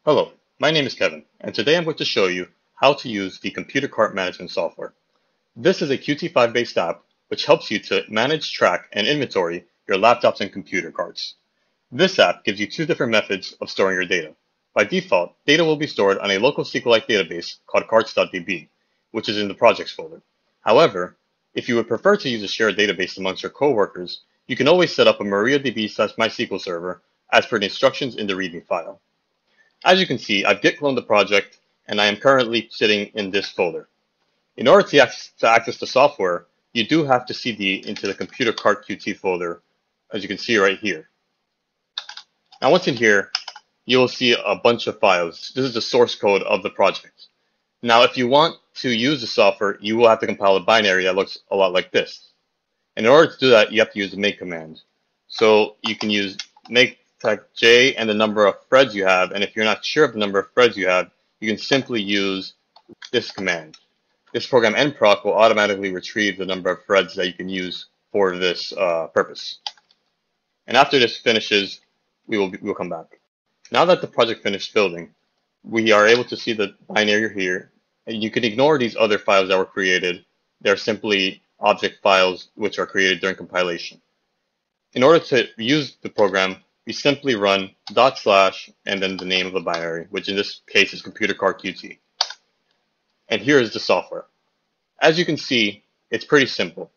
Hello, my name is Kevin, and today I'm going to show you how to use the computer cart management software. This is a Qt5-based app which helps you to manage, track, and inventory your laptops and computer carts. This app gives you two different methods of storing your data. By default, data will be stored on a local SQLite database called carts.db, which is in the projects folder. However, if you would prefer to use a shared database amongst your coworkers, you can always set up a MariaDB/MySQL server as per the instructions in the README file. As you can see, I've git cloned the project, and I am currently sitting in this folder. In order to access the software, you do have to cd into the ComputerCartQT folder, as you can see right here. Now once in here, you will see a bunch of files. This is the source code of the project. Now if you want to use the software, you will have to compile a binary that looks a lot like this. And in order to do that, you have to use the make command. So you can use make type J and the number of threads you have, and if you're not sure of the number of threads you have, you can simply use this command. This program nproc will automatically retrieve the number of threads that you can use for this purpose. And after this finishes, we'll come back. Now that the project finished building, we are able to see the binary here, and you can ignore these other files that were created. They're simply object files which are created during compilation. In order to use the program, we simply run / and then the name of the binary, which in this case is ComputerCartQT. And here is the software. As you can see, it's pretty simple.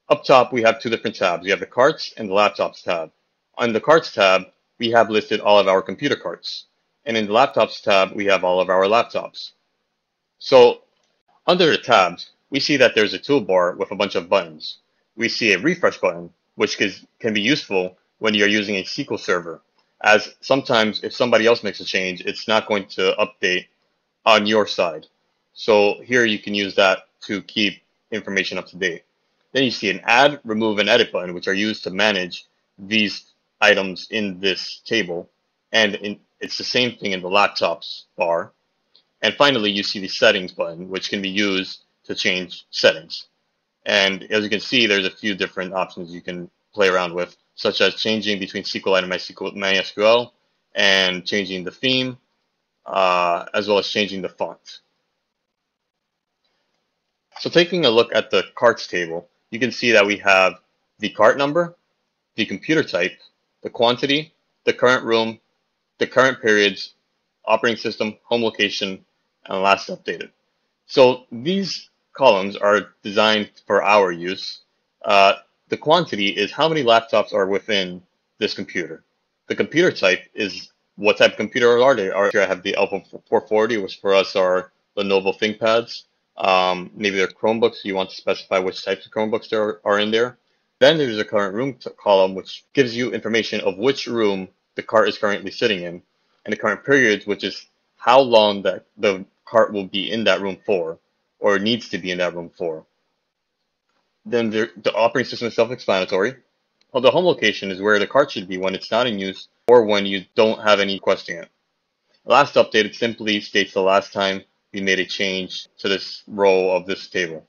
Up top, we have two different tabs. We have the carts and the laptops tab. On the carts tab, we have listed all of our computer carts. And in the laptops tab, we have all of our laptops. So under the tabs, we see that there's a toolbar with a bunch of buttons. We see a refresh button, which can be useful when you're using a SQL server, as sometimes if somebody else makes a change, it's not going to update on your side. So here you can use that to keep information up to date. Then you see an add, remove, and edit button, which are used to manage these items in this table. And it's the same thing in the laptops bar. And finally, you see the settings button, which can be used to change settings. And as you can see, there's a few different options you can play around with, such as changing between SQLite and MySQL, and changing the theme, as well as changing the font. So taking a look at the carts table, you can see that we have the cart number, the computer type, the quantity, the current room, the current periods, operating system, home location, and last updated. So these columns are designed for our use. The quantity is how many laptops are within this computer. The computer type is what type of computer are they? I have the Alpha 440, which for us are Lenovo ThinkPads. Maybe they're Chromebooks. You want to specify which types of Chromebooks there are in there. Then there's a current room column, which gives you information of which room the cart is currently sitting in, and the current periods, which is how long that the cart will be in that room for, or needs to be in that room for. Then the operating system is self-explanatory. Well, the home location is where the cart should be when it's not in use or when you don't have any requesting it. Last updated simply states the last time we made a change to this row of this table.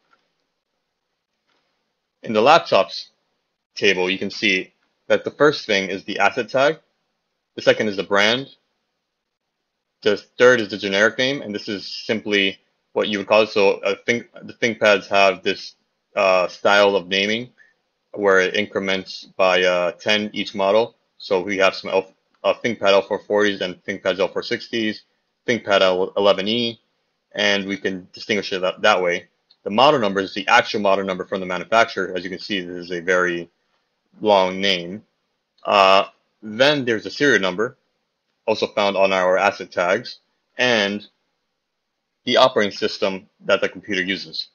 In the laptops table, you can see that the first thing is the asset tag. The second is the brand. The third is the generic name, and this is simply what you would call it. So the ThinkPads have this style of naming where it increments by 10 each model. So we have some ThinkPad L440s and ThinkPads L460s, ThinkPad L11E, and we can distinguish it that way. The model number is the actual model number from the manufacturer. As you can see, this is a very long name. Then there's the serial number, also found on our asset tags, and the operating system that the computer uses.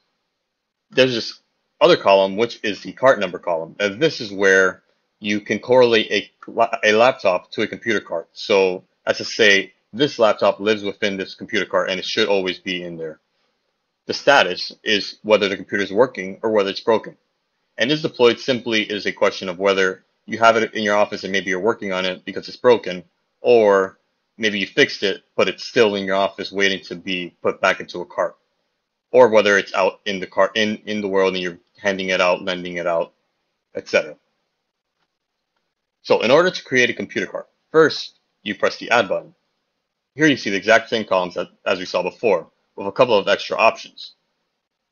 There's this other column, which is the cart number column, and this is where you can correlate a laptop to a computer cart. So as to say, this laptop lives within this computer cart, and it should always be in there. The status is whether the computer is working or whether it's broken. And is deployed simply is a question of whether you have it in your office and maybe you're working on it because it's broken, or maybe you fixed it, but it's still in your office waiting to be put back into a cart. Or whether it's out in the cart in the world and you're handing it out, lending it out, etc. So in order to create a computer cart, first you press the add button. Here you see the exact same columns as we saw before, with a couple of extra options.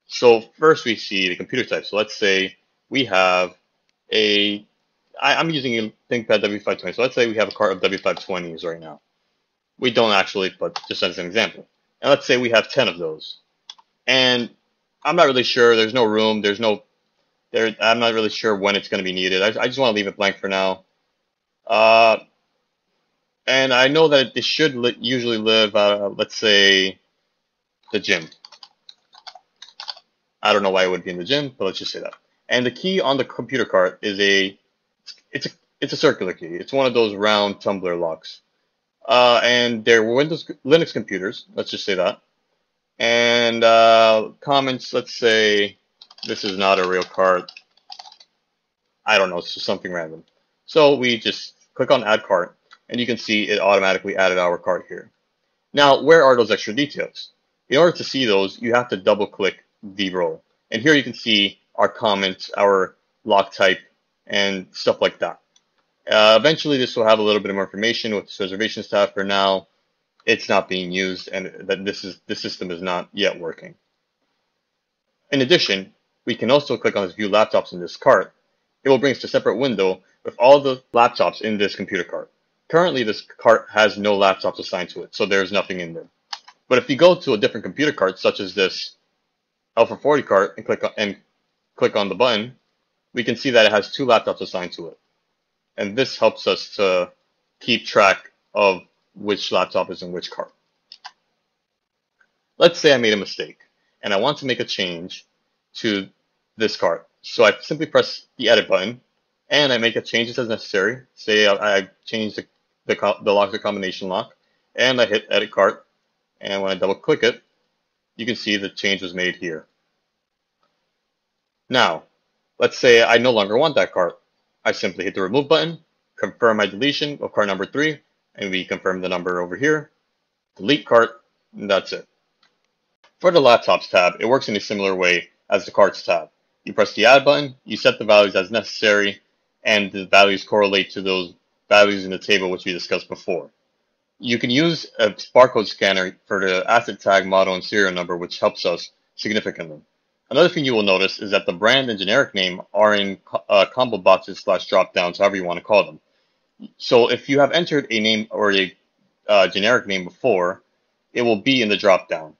So first we see the computer type. So let's say we have I'm using a ThinkPad W520. So let's say we have a cart of W520s right now. We don't actually, but just as an example. And let's say we have 10 of those. And I'm not really sure. There's no room. I'm not really sure when it's going to be needed. I just want to leave it blank for now. And I know that it should usually live, let's say, the gym. I don't know why it would be in the gym, but let's just say that. And the key on the computer cart is it's a circular key. It's one of those round tumbler locks. And they're Linux computers. Let's just say that. And comments. Let's say this is not a real cart. I don't know. It's just something random. So we just click on Add Cart, and you can see it automatically added our cart here. Now, where are those extra details? In order to see those, you have to double-click the row. And here you can see our comments, our lock type, and stuff like that. Eventually, this will have a little bit more information with this reservations tab. For now, it's not being used, and that this system is not yet working. In addition, we can also click on this View Laptops in this cart. It will bring us to a separate window with all the laptops in this computer cart. Currently, this cart has no laptops assigned to it, so there's nothing in there. But if you go to a different computer cart, such as this Alpha 40 cart, and click on the button, we can see that it has 2 laptops assigned to it. And this helps us to keep track of which laptop is in which cart. Let's say I made a mistake, and I want to make a change to this cart. So I simply press the edit button, and I make a change as necessary. Say I change the lock to combination lock, and I hit edit cart, and when I double click it, you can see the change was made here. Now, let's say I no longer want that cart. I simply hit the remove button, confirm my deletion of cart number 3, and we confirm the number over here, delete cart, and that's it. For the laptops tab, it works in a similar way as the carts tab. You press the add button, you set the values as necessary, and the values correlate to those values in the table which we discussed before. You can use a barcode scanner for the asset tag, model, and serial number, which helps us significantly. Another thing you will notice is that the brand and generic name are in combo boxes / drop downs, however you want to call them. So if you have entered a name or a generic name before, it will be in the drop down.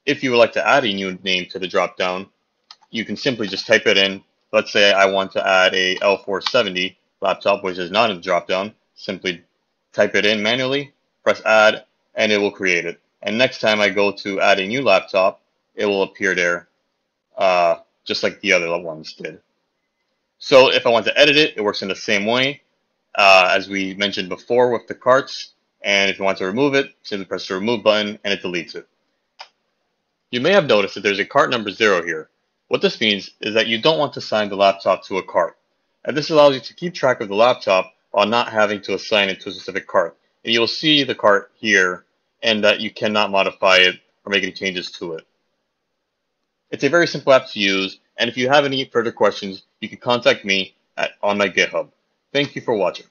If you would like to add a new name to the drop down, you can simply just type it in. Let's say I want to add a L470 laptop, which is not in the drop down. Simply type it in manually, press add, and it will create it. And next time I go to add a new laptop, it will appear there just like the other ones did. So if I want to edit it, it works in the same way as we mentioned before with the carts. And if you want to remove it, simply press the remove button and it deletes it. You may have noticed that there's a cart number 0 here. What this means is that you don't want to assign the laptop to a cart. And this allows you to keep track of the laptop while not having to assign it to a specific cart. And you'll see the cart here and that you cannot modify it or make any changes to it. It's a very simple app to use, and if you have any further questions, you can contact me on my GitHub. Thank you for watching.